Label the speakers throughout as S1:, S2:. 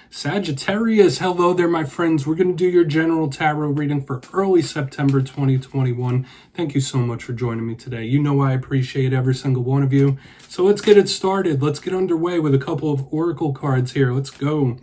S1: Sagittarius, hello there, my friends. We're going to do your general tarot reading for early September 2021. Thank you so much for joining me today. You know I appreciate every single one of you. So let's get it started. Let's get underway with a couple of oracle cards here. Let's go.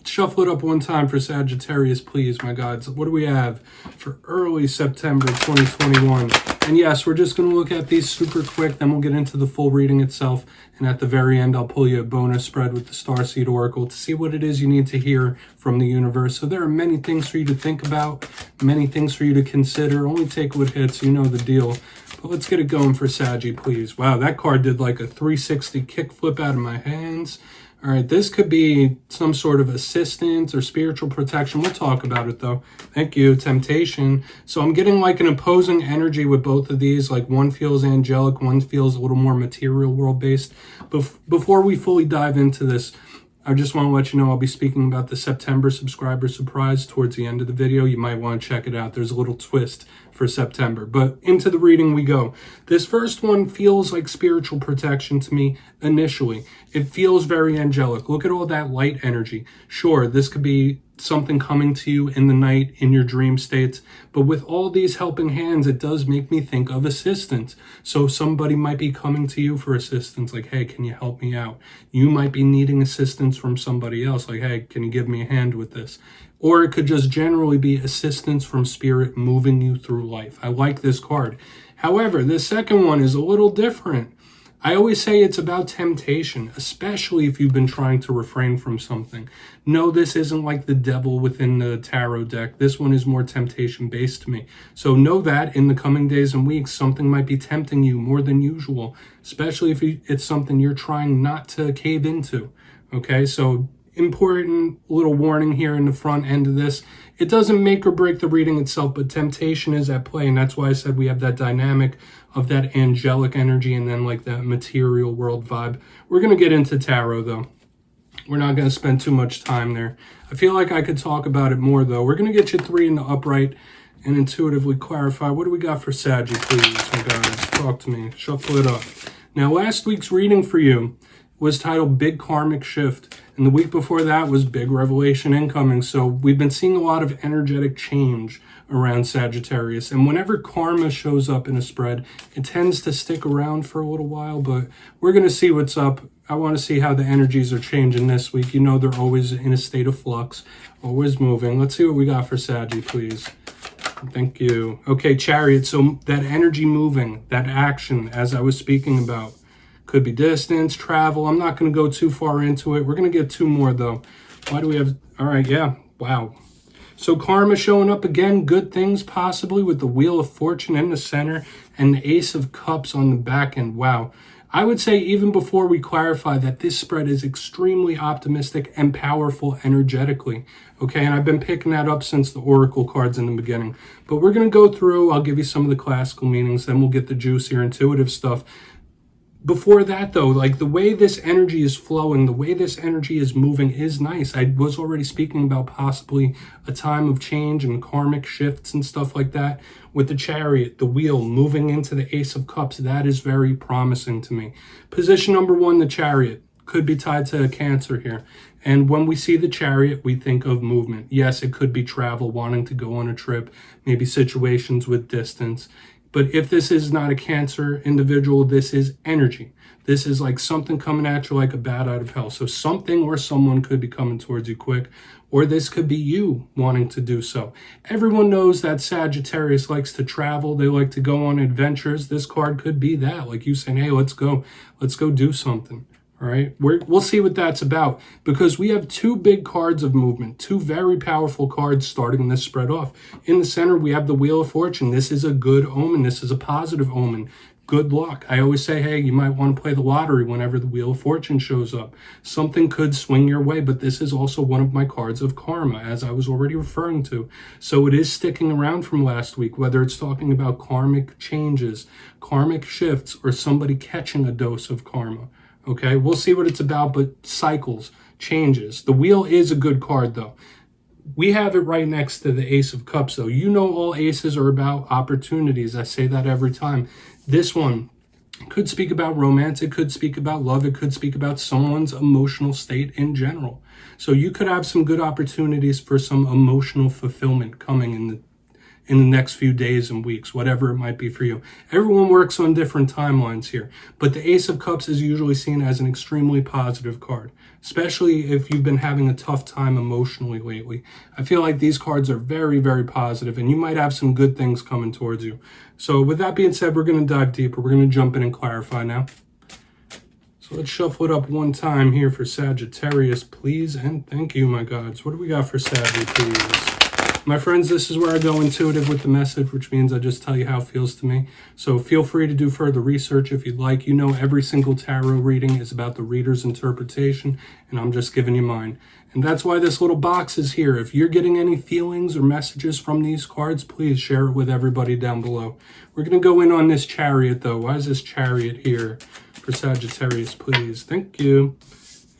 S1: Shuffle it up one time for Sagittarius, please, my gods. What do we have for early September 2021? And yes, we're just going to look at these super quick, then we'll get into the full reading itself. And at the very end, I'll pull you a bonus spread with the Starseed Oracle to see what it is you need to hear from the universe. So there are many things for you to think about, many things for you to consider. Only take what hits, you know the deal. But let's get it going for Saggy, please. Wow, that card did like a 360 kickflip out of my hands. All right, this could be some sort of assistance or spiritual protection. We'll talk about it, though. Thank you. Temptation. So I'm getting like an opposing energy with both of these. Like one feels angelic, one feels a little more material world-based. Before we fully dive into this, I just want to let you know I'll be speaking about the September subscriber surprise towards the end of the video. You might want to check it out. There's a little twist for September. But into the reading we go. This first one feels like spiritual protection to me initially. It feels very angelic. Look at all that light energy. Sure, this could be something coming to you in the night in your dream states, but with all these helping hands, it does make me think of assistance. So somebody might be coming to you for assistance, like, hey, can you help me out? You might be needing assistance from somebody else, like, hey, can you give me a hand with this? Or it could just generally be assistance from spirit moving you through life. I like this card. However, the second one is a little different. I always say it's about temptation, especially if you've been trying to refrain from something. No, this isn't like the devil within the tarot deck. This one is more temptation-based to me. So know that in the coming days and weeks, something might be tempting you more than usual, especially if it's something you're trying not to cave into. Okay, so important little warning here in the front end of this. It doesn't make or break the reading itself, but temptation is at play, and that's why I said we have that dynamic of that angelic energy and then like that material world vibe. We're going to get into tarot, though. We're not going to spend too much time there. I feel like I could talk about it more, though. We're going to get you 3 in the upright and intuitively clarify. What do we got for Saggy, please? My guys, talk to me. Shuffle it up. Now, last week's reading for you was titled Big Karmic Shift, and the week before that was Big Revelation Incoming. So we've been seeing a lot of energetic change around Sagittarius, and whenever karma shows up in a spread, it tends to stick around for a little while, but we're going to see what's up. I want to see how the energies are changing this week. You know they're always in a state of flux, always moving. Let's see what we got for Saggy, please. Thank you. Okay, Chariot. So that energy moving, that action, as I was speaking about, could be distance, travel. I'm not going to go too far into it. We're going to get 2 more, though. Why do we have... All right, yeah. Wow. So karma showing up again. Good things, possibly, with the Wheel of Fortune in the center and the Ace of Cups on the back end. Wow. I would say even before we clarify that this spread is extremely optimistic and powerful energetically. Okay, and I've been picking that up since the oracle cards in the beginning. But we're going to go through. I'll give you some of the classical meanings. Then we'll get the juicier intuitive stuff. Before that, though, like the way this energy is flowing, the way this energy is moving is nice. I was already speaking about possibly a time of change and karmic shifts and stuff like that. With the Chariot, the wheel moving into the Ace of Cups, that is very promising to me. Position number 1, the Chariot, could be tied to Cancer here. And when we see the Chariot, we think of movement. Yes, it could be travel, wanting to go on a trip, maybe situations with distance. But if this is not a Cancer individual, this is energy. This is like something coming at you like a bat out of hell. So something or someone could be coming towards you quick, or this could be you wanting to do so. Everyone knows that Sagittarius likes to travel. They like to go on adventures. This card could be that, like you saying, hey, let's go do something. All right, we'll see what that's about, because we have 2 big cards of movement, 2 very powerful cards starting this spread off. In the center, we have the Wheel of Fortune. This is a good omen. This is a positive omen. Good luck. I always say, hey, you might want to play the lottery whenever the Wheel of Fortune shows up. Something could swing your way, but this is also one of my cards of karma, as I was already referring to. So it is sticking around from last week, whether it's talking about karmic changes, karmic shifts, or somebody catching a dose of karma. Okay, we'll see what it's about, but cycles, changes. The wheel is a good card, though. We have it right next to the Ace of Cups, though. You know all aces are about opportunities. I say that every time. This one It could speak about romance. It could speak about love. It could speak about someone's emotional state in general. So you could have some good opportunities for some emotional fulfillment coming in the next few days and weeks, whatever it might be for you. Everyone works on different timelines here, but the Ace of Cups is usually seen as an extremely positive card, especially if you've been having a tough time emotionally lately. I feel like these cards are very, very positive, and you might have some good things coming towards you. So with that being said, we're going to dive deeper. We're going to jump in and clarify now. So let's shuffle it up one time here for Sagittarius, please, and thank you, my gods. What do we got for Saggy, please? My friends, this is where I go intuitive with the message, which means I just tell you how it feels to me. So feel free to do further research if you'd like. You know, every single tarot reading is about the reader's interpretation, and I'm just giving you mine. And that's why this little box is here. If you're getting any feelings or messages from these cards, please share it with everybody down below. We're going to go in on this Chariot, though. Why is this Chariot here for Sagittarius, please? Thank you.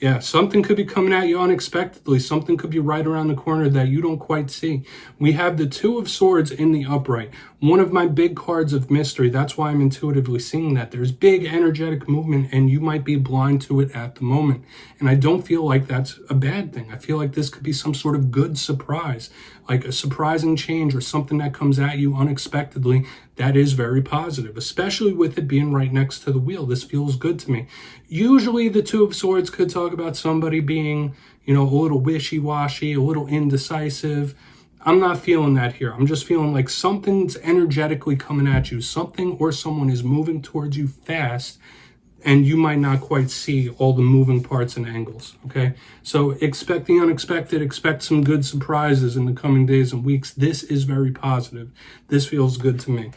S1: Yeah, something could be coming at you unexpectedly. Something could be right around the corner that you don't quite see. We have the Two of Swords in the upright. One of my big cards of mystery. That's why I'm intuitively seeing that. There's big energetic movement, and you might be blind to it at the moment. And I don't feel like that's a bad thing. I feel like this could be some sort of good surprise, like a surprising change or something that comes at you unexpectedly. That is very positive, especially with it being right next to the wheel. This feels good to me. Usually the Two of Swords could talk about somebody being, a little wishy-washy, a little indecisive. I'm not feeling that here. I'm just feeling like something's energetically coming at you. Something or someone is moving towards you fast, and you might not quite see all the moving parts and angles, okay? So expect the unexpected. Expect some good surprises in the coming days and weeks. This is very positive. This feels good to me,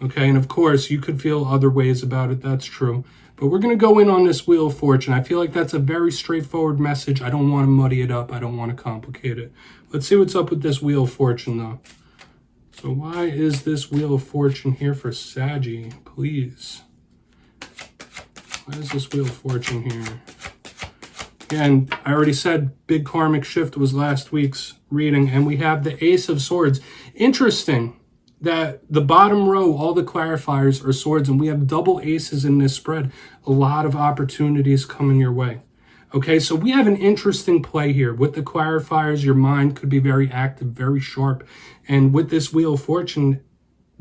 S1: okay? And of course, you could feel other ways about it. That's true. But we're going to go in on this Wheel of Fortune. I feel like that's a very straightforward message. I don't want to muddy it up. I don't want to complicate it. Let's see what's up with this Wheel of Fortune, though. So why is this Wheel of Fortune here for Saggy, please? Why is this Wheel of Fortune here? Again, I already said big karmic shift was last week's reading, and we have the Ace of Swords. Interesting that the bottom row, all the clarifiers are swords, and we have double aces in this spread. A lot of opportunities coming your way. Okay, so we have an interesting play here. With the clarifiers, your mind could be very active, very sharp. And with this Wheel of Fortune,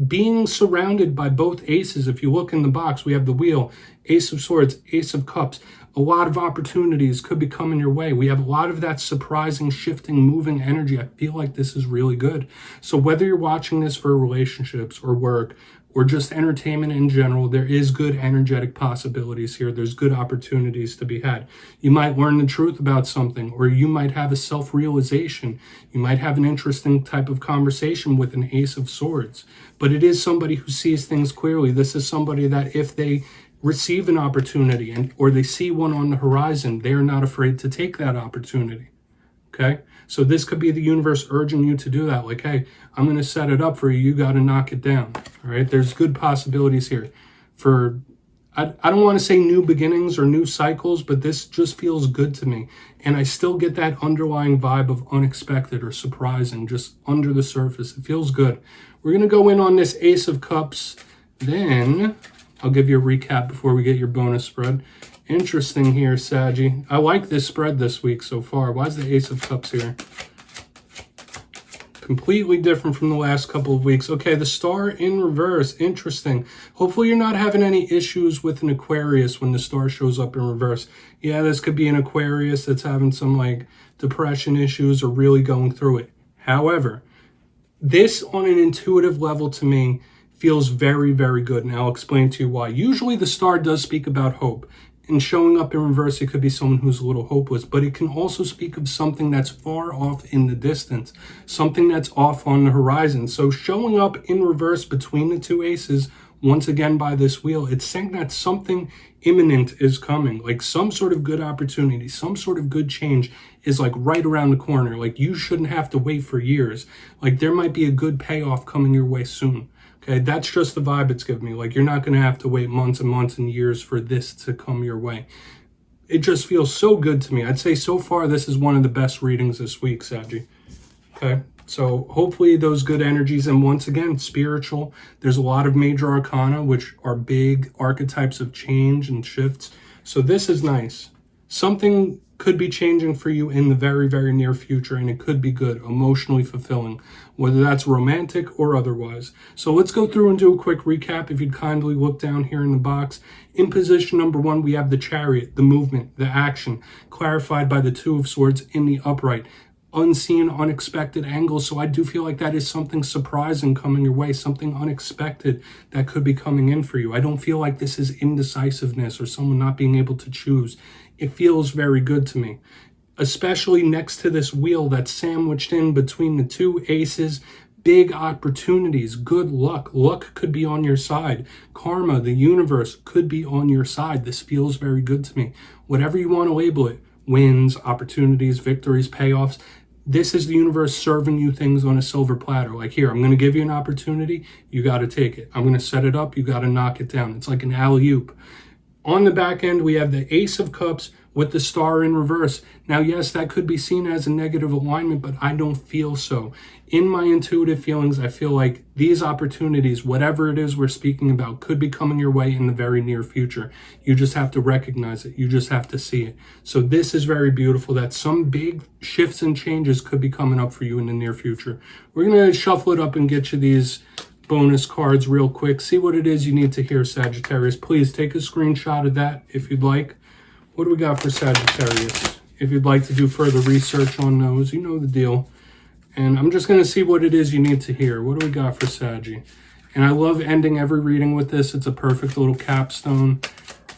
S1: being surrounded by both aces, if you look in the box, we have the wheel, Ace of Swords, Ace of Cups. A lot of opportunities could be coming your way. We have a lot of that surprising, shifting, moving energy. I feel like this is really good. So whether you're watching this for relationships or work or just entertainment in general, there is good energetic possibilities here. There's good opportunities to be had. You might learn the truth about something, or you might have a self-realization. You might have an interesting type of conversation with an Ace of Swords. But it is somebody who sees things clearly. This is somebody that if they receive an opportunity or they see one on the horizon, they are not afraid to take that opportunity. Okay? So this could be the universe urging you to do that. Like, hey, I'm going to set it up for you. You got to knock it down. All right? There's good possibilities here for, I don't want to say new beginnings or new cycles, but this just feels good to me. And I still get that underlying vibe of unexpected or surprising just under the surface. It feels good. We're going to go in on this Ace of Cups. Then I'll give you a recap before we get your bonus spread. Interesting here, Saggy. I like this spread this week so far. Why is the Ace of Cups here? Completely different from the last couple of weeks. Okay, the Star in reverse. Interesting. Hopefully you're not having any issues with an Aquarius when the Star shows up in reverse. Yeah, this could be an Aquarius that's having some like depression issues or really going through it. However, this on an intuitive level to me feels very, very good. And I'll explain to you why. Usually the Star does speak about hope. And showing up in reverse, it could be someone who's a little hopeless, but it can also speak of something that's far off in the distance, something that's off on the horizon. So showing up in reverse between the two aces, once again by this wheel, it's saying that something imminent is coming, like some sort of good opportunity, some sort of good change is like right around the corner. Like you shouldn't have to wait for years. Like there might be a good payoff coming your way soon. Okay, that's just the vibe it's giving me. Like, you're not going to have to wait months and months and years for this to come your way. It just feels so good to me. I'd say so far, this is one of the best readings this week, Saggy. Okay, So hopefully those good energies, and once again, spiritual. There's a lot of major arcana, which are big archetypes of change and shifts. So this is nice. Something could be changing for you in the very, very near future, and it could be good, emotionally fulfilling, whether that's romantic or otherwise. So let's go through and do a quick recap. If you'd kindly look down here in the box. In position number 1, we have the Chariot, the movement, the action, clarified by the Two of Swords in the upright. Unseen, unexpected angles. So I do feel like that is something surprising coming your way, something unexpected that could be coming in for you. I don't feel like this is indecisiveness or someone not being able to choose. It feels very good to me, especially next to this wheel that's sandwiched in between the two aces. Big opportunities, good luck. Luck could be on your side. Karma, the universe, could be on your side. This feels very good to me. Whatever you want to label it, wins, opportunities, victories, payoffs. This is the universe serving you things on a silver platter. Like, here, I'm going to give you an opportunity. You got to take it. I'm going to set it up. You got to knock it down. It's like an alley-oop. On the back end, we have the Ace of Cups with the Star in reverse. Now, yes, that could be seen as a negative alignment, but I don't feel so. In my intuitive feelings, I feel like these opportunities, whatever it is we're speaking about, could be coming your way in the very near future. You just have to recognize it. You just have to see it. So this is very beautiful that some big shifts and changes could be coming up for you in the near future. We're going to shuffle it up and get you these bonus cards real quick. See what it is you need to hear, Sagittarius. Please take a screenshot of that if you'd like. What do we got for Sagittarius? If you'd like to do further research on those, you know the deal. And I'm just going to see what it is you need to hear. What do we got for Saggy? And I love ending every reading with this. It's a perfect little capstone.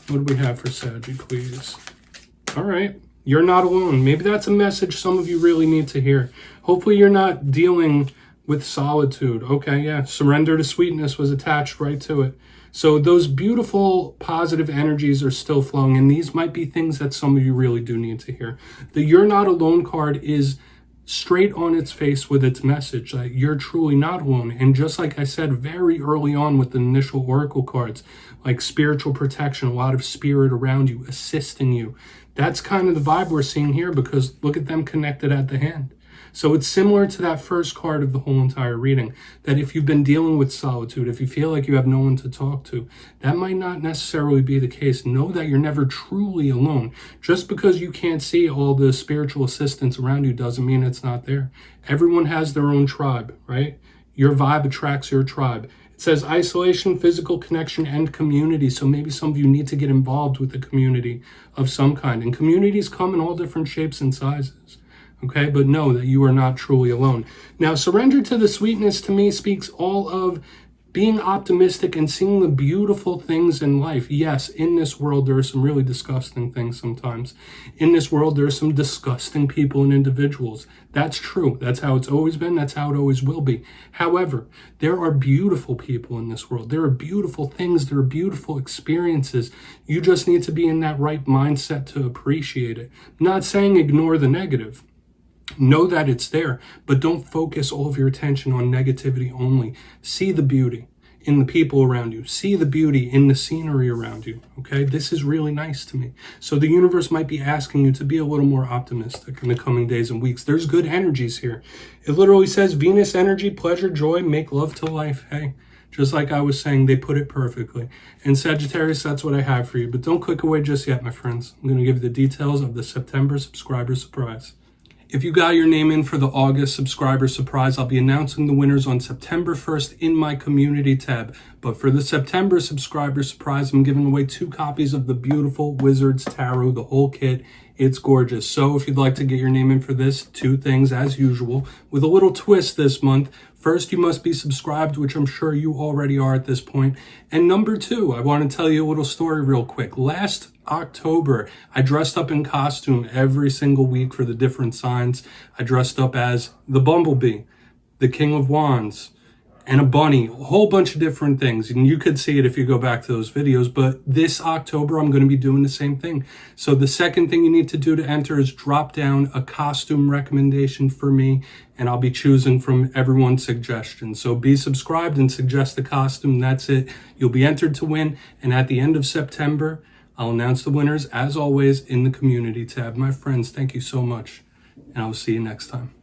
S1: What do we have for Saggy, please? All right. You're not alone. Maybe that's a message some of you really need to hear. Hopefully you're not dealing with solitude. Okay, yeah. Surrender to sweetness was attached right to it. So those beautiful positive energies are still flowing, and these might be things that some of you really do need to hear. The You're Not Alone card is straight on its face with its message that you're truly not alone. And just like I said very early on with the initial oracle cards, like spiritual protection, a lot of spirit around you, assisting you. That's kind of the vibe we're seeing here, because look at them connected at the hand. So it's similar to that first card of the whole entire reading, that if you've been dealing with solitude, if you feel like you have no one to talk to, that might not necessarily be the case. Know that you're never truly alone. Just because you can't see all the spiritual assistance around you doesn't mean it's not there. Everyone has their own tribe, right? Your vibe attracts your tribe. It says isolation, physical connection, and community. So maybe some of you need to get involved with a community of some kind. And communities come in all different shapes and sizes. Okay, but know that you are not truly alone. Now, surrender to the sweetness to me speaks all of being optimistic and seeing the beautiful things in life. Yes, in this world, there are some really disgusting things sometimes. In this world, there are some disgusting people and individuals. That's true. That's how it's always been. That's how it always will be. However, there are beautiful people in this world. There are beautiful things. There are beautiful experiences. You just need to be in that right mindset to appreciate it. I'm not saying ignore the negative. Know that it's there, but don't focus all of your attention on negativity only. See the beauty in the people around you. See the beauty in the scenery around you, okay? This is really nice to me. So the universe might be asking you to be a little more optimistic in the coming days and weeks. There's good energies here. It literally says Venus energy, pleasure, joy, make love to life. Hey, just like I was saying, they put it perfectly. And Sagittarius, that's what I have for you. But don't click away just yet, my friends. I'm going to give you the details of the September subscriber surprise. If you got your name in for the August subscriber surprise, I'll be announcing the winners on September 1st in my community tab. But for the September subscriber surprise, I'm giving away 2 copies of the beautiful Wizards Tarot, the whole kit. It's gorgeous. So if you'd like to get your name in for this, 2 things as usual, with a little twist this month. First, you must be subscribed, which I'm sure you already are at this point. And number 2, I want to tell you a little story real quick. Last October, I dressed up in costume every single week for the different signs. I dressed up as the Bumblebee, the King of Wands, and a bunny, a whole bunch of different things. And you could see it if you go back to those videos. But this October, I'm going to be doing the same thing. So the second thing you need to do to enter is drop down a costume recommendation for me, and I'll be choosing from everyone's suggestions. So be subscribed and suggest the costume. That's it. You'll be entered to win. And at the end of September, I'll announce the winners, as always, in the community tab. My friends, thank you so much, and I'll see you next time.